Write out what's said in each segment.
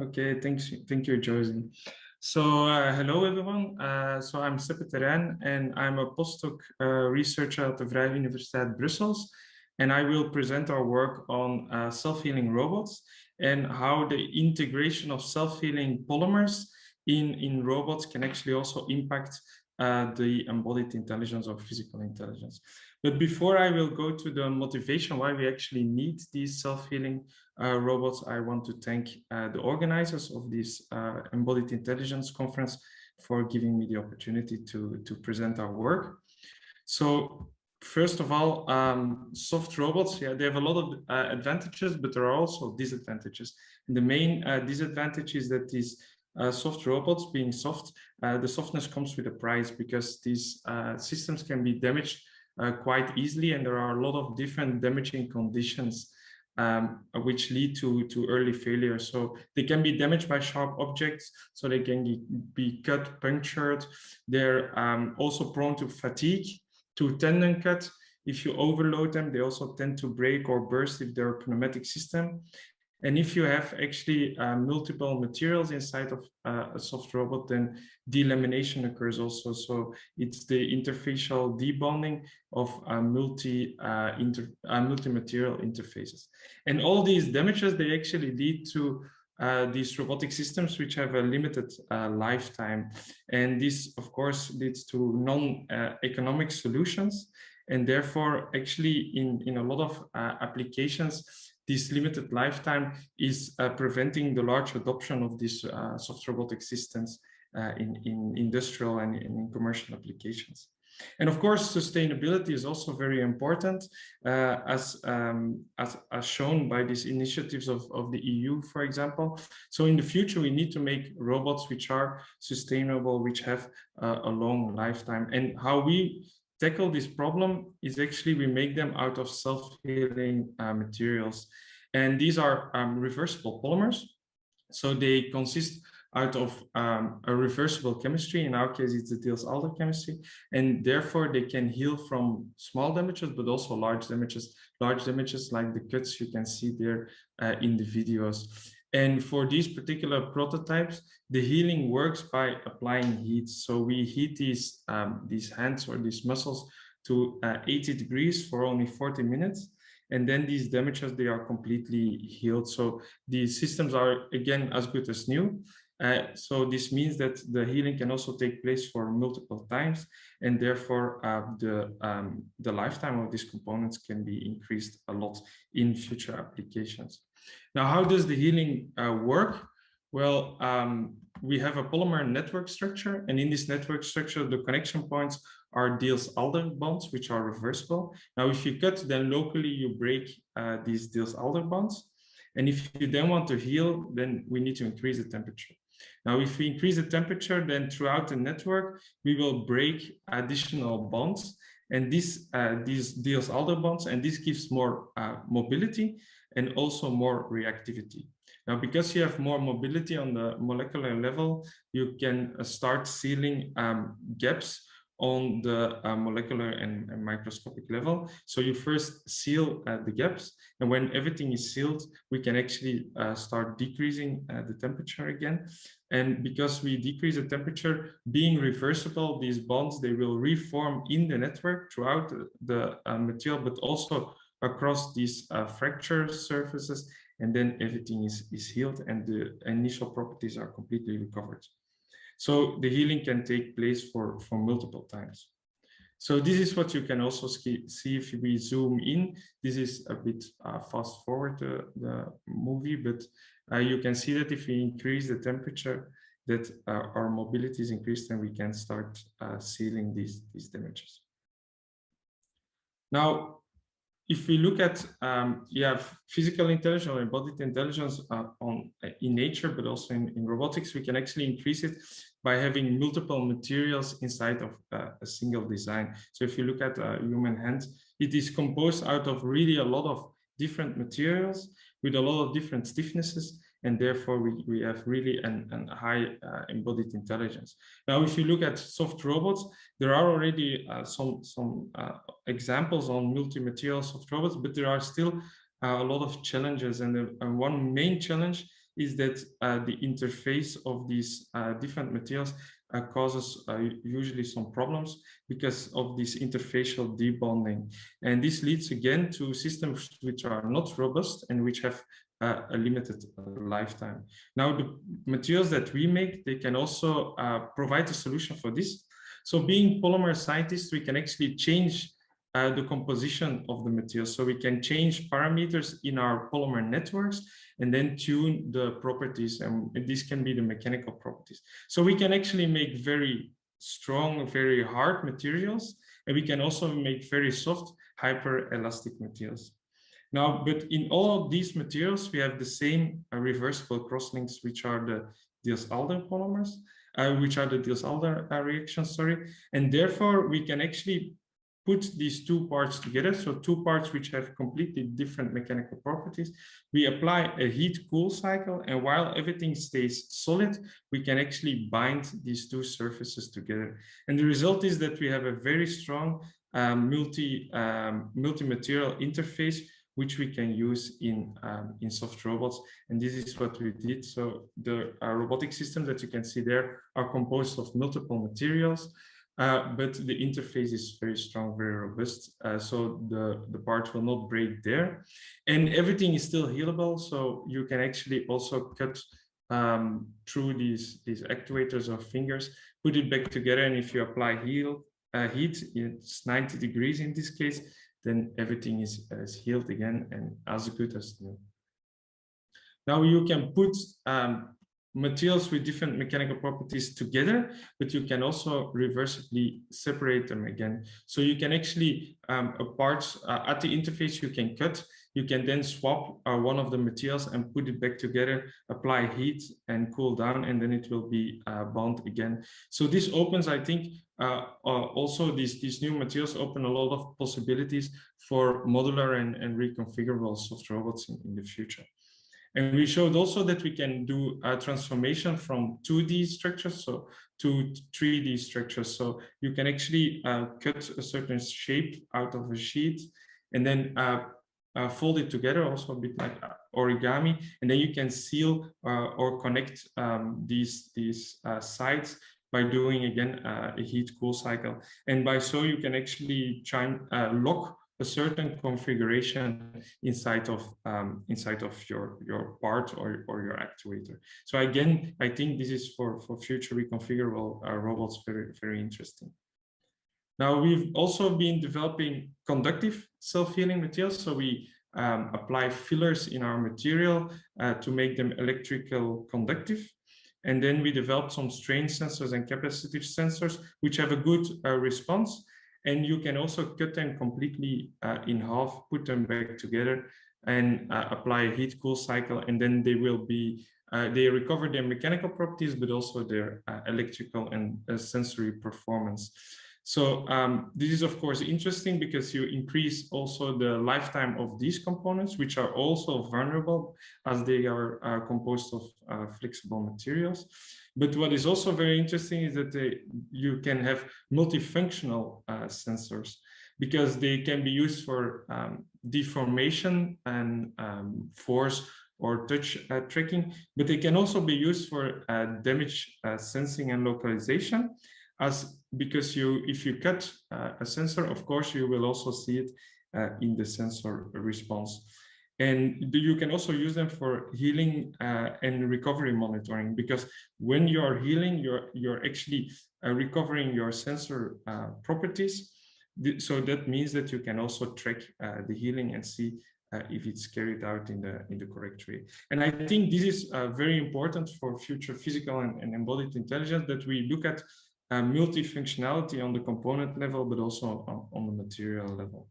Okay, thank you, Josie. So, hello everyone. So I'm Seppe Terryn and I'm a postdoc researcher at the Vrije Universiteit Brussels. And I will present our work on self-healing robots and how the integration of self-healing polymers in robots can actually also impact the embodied intelligence or physical intelligence. But before I will go to the motivation why we actually need these self-healing robots, I want to thank the organizers of this Embodied Intelligence Conference for giving me the opportunity to present our work. So first of all, soft robots, yeah, they have a lot of advantages, but there are also disadvantages. And the main disadvantage is that these soft robots being soft, the softness comes with a price because these systems can be damaged quite easily, and there are a lot of different damaging conditions which lead to early failure. So they can be damaged by sharp objects, so they can be cut, punctured. They're also prone to fatigue, to tendon cut. If you overload them, they also tend to break or burst if they're a pneumatic system. And if you have actually multiple materials inside of a soft robot, then delamination occurs also. So it's the interfacial debonding of multi-material interfaces. And all these damages, they actually lead to these robotic systems which have a limited lifetime. And this, of course, leads to non-economic solutions. And therefore, actually, in a lot of applications, this limited lifetime is preventing the large adoption of these soft robotic systems in industrial and in commercial applications. And of course, sustainability is also very important, as shown by these initiatives of the EU, for example. So in the future, we need to make robots which are sustainable, which have a long lifetime. And how we tackle this problem is actually we make them out of self-healing materials. And these are reversible polymers. So they consist out of a reversible chemistry. In our case, it's the Diels-Alder chemistry. And therefore, they can heal from small damages, but also large damages like the cuts you can see there in the videos. And for these particular prototypes, the healing works by applying heat. So we heat these hands or these muscles to 80 degrees for only 40 minutes. And then these damages, they are completely healed. So these systems are, again, as good as new. So this means that the healing can also take place for multiple times, and therefore the lifetime of these components can be increased a lot in future applications. Now, how does the healing work? Well, we have a polymer network structure, and in this network structure, the connection points are Diels-Alder bonds, which are reversible. Now, if you cut, then locally you break these Diels-Alder bonds. And if you then want to heal, then we need to increase the temperature. Now, if we increase the temperature, then throughout the network, we will break additional bonds. And these Diels-Alder bonds, and this gives more mobility and also more reactivity. Now, because you have more mobility on the molecular level, you can start sealing gaps on the molecular and microscopic level. So you first seal the gaps, and when everything is sealed, we can actually start decreasing the temperature again. And because we decrease the temperature, being reversible, these bonds, they will reform in the network throughout the material, but also across these fracture surfaces, and then everything is healed and the initial properties are completely recovered. So the healing can take place for multiple times. So this is what you can also see if we zoom in. This is a bit fast forward the movie, but you can see that if we increase the temperature, that our mobility is increased and we can start sealing these damages. Now, if we look at physical intelligence or embodied intelligence in nature, but also in robotics, we can actually increase it by having multiple materials inside of a single design. So if you look at a human hand, it is composed out of really a lot of different materials with a lot of different stiffnesses, and therefore we have really a high embodied intelligence. Now, if you look at soft robots, there are already some examples on multi-material soft robots, but there are still a lot of challenges. And one main challenge is that the interface of these different materials causes usually some problems because of this interfacial debonding. And this leads again to systems which are not robust and which have a limited lifetime. Now, the materials that we make, they can also provide a solution for this. So being polymer scientists, we can actually change the composition of the material. So we can change parameters in our polymer networks and then tune the properties, and this can be the mechanical properties. So we can actually make very strong, very hard materials, and we can also make very soft, hyper-elastic materials. Now, but in all of these materials, we have the same reversible crosslinks, which are the Diels-Alder polymers, which are the Diels-Alder reactions, sorry. And therefore, we can actually put these two parts together, so two parts which have completely different mechanical properties. We apply a heat-cool cycle, and while everything stays solid, we can actually bind these two surfaces together. And the result is that we have a very strong multi-material interface, which we can use in soft robots. And this is what we did. So the robotic systems that you can see there are composed of multiple materials. But the interface is very strong, very robust, so the part will not break there. And everything is still healable, so you can actually also cut through these actuators or fingers, put it back together, and if you apply heat, it's 90 degrees in this case, then everything is healed again and as good as new. Now you can put materials with different mechanical properties together, but you can also reversibly separate them again. So you can actually, parts at the interface you can cut, you can then swap one of the materials and put it back together, apply heat and cool down, and then it will be bound again. So this opens, I think, also these new materials open a lot of possibilities for modular and reconfigurable soft robots in the future. And we showed also that we can do a transformation from 2D structures to 3D structures. So you can actually cut a certain shape out of a sheet and then fold it together, also a bit like origami. And then you can seal or connect these sides by doing, again, a heat-cool cycle. And by so you can actually try and lock a certain configuration inside of your part or your actuator. So again, I think this is for future reconfigurable robots very interesting. Now we've also been developing conductive self-healing materials. So we apply fillers in our material to make them electrical conductive. And then we developed some strain sensors and capacitive sensors, which have a good response. And you can also cut them completely in half, put them back together and apply a heat-cool cycle. And then they will be, they recover their mechanical properties, but also their electrical and sensory performance. So this is, of course, interesting because you increase also the lifetime of these components, which are also vulnerable as they are composed of flexible materials. But what is also very interesting is that you can have multifunctional sensors because they can be used for deformation and force or touch tracking, but they can also be used for damage sensing and localization. Because if you cut a sensor, of course, you will also see it in the sensor response. And you can also use them for healing and recovery monitoring, because when you are healing, you're actually recovering your sensor properties. So that means that you can also track the healing and see if it's carried out in the correct way. And I think this is very important for future physical and embodied intelligence, that we look at multifunctionality on the component level, but also on the material level.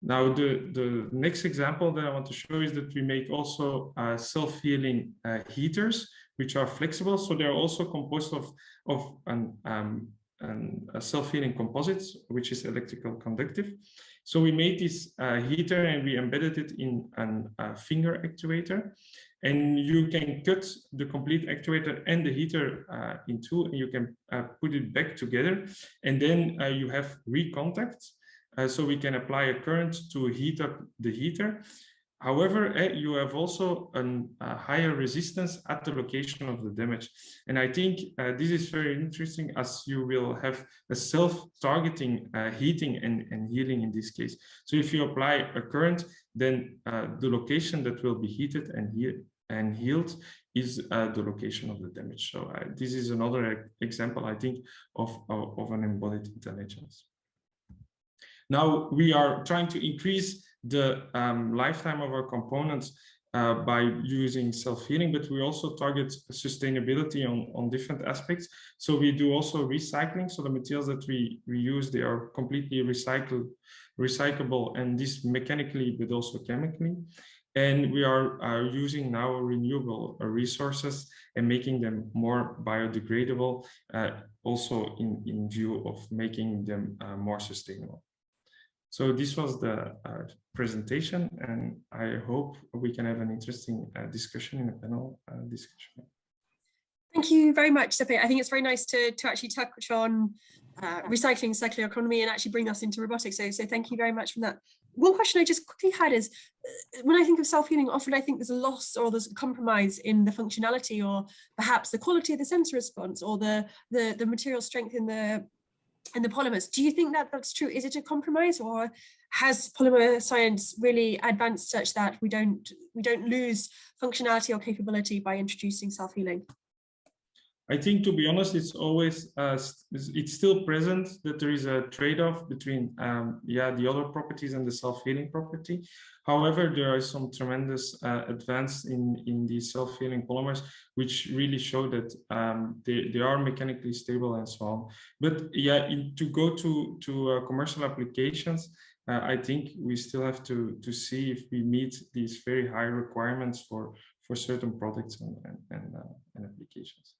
Now, the next example that I want to show is that we make also self-healing heaters, which are flexible. So they're also composed of a self-healing composites, which is electrical conductive. So we made this heater and we embedded it in a finger actuator. And you can cut the complete actuator and the heater in two, and you can put it back together. And then you have recontacts. So we can apply a current to heat up the heater. However, you have also a higher resistance at the location of the damage. And I think this is very interesting, as you will have a self-targeting heating and healing in this case. So if you apply a current, then the location that will be heated and healed is the location of the damage. So this is another example, I think, of an embodied intelligence. Now we are trying to increase the lifetime of our components by using self-healing, but we also target sustainability on different aspects. So we do also recycling. So the materials that we use, they are completely recyclable, and this mechanically, but also chemically. And we are using now renewable resources and making them more biodegradable, also in view of making them more sustainable. So this was the presentation, and I hope we can have an interesting discussion in a panel discussion. Thank you very much, Seppe. I think it's very nice to actually touch on recycling, circular economy, and actually bring us into robotics. So thank you very much for that. One question I just quickly had is, when I think of self-healing, often I think there's a loss or there's a compromise in the functionality, or perhaps the quality of the sensor response, or the material strength in the polymers. Do you think that that's true? Is it a compromise, or has polymer science really advanced such that we don't lose functionality or capability by introducing self-healing? I think, to be honest, it's always it's still present that there is a trade-off between the other properties and the self-healing property. However, there are some tremendous advance in the self-healing polymers, which really show that they are mechanically stable and so on. But yeah, to go to commercial applications, I think we still have to see if we meet these very high requirements for certain products and applications.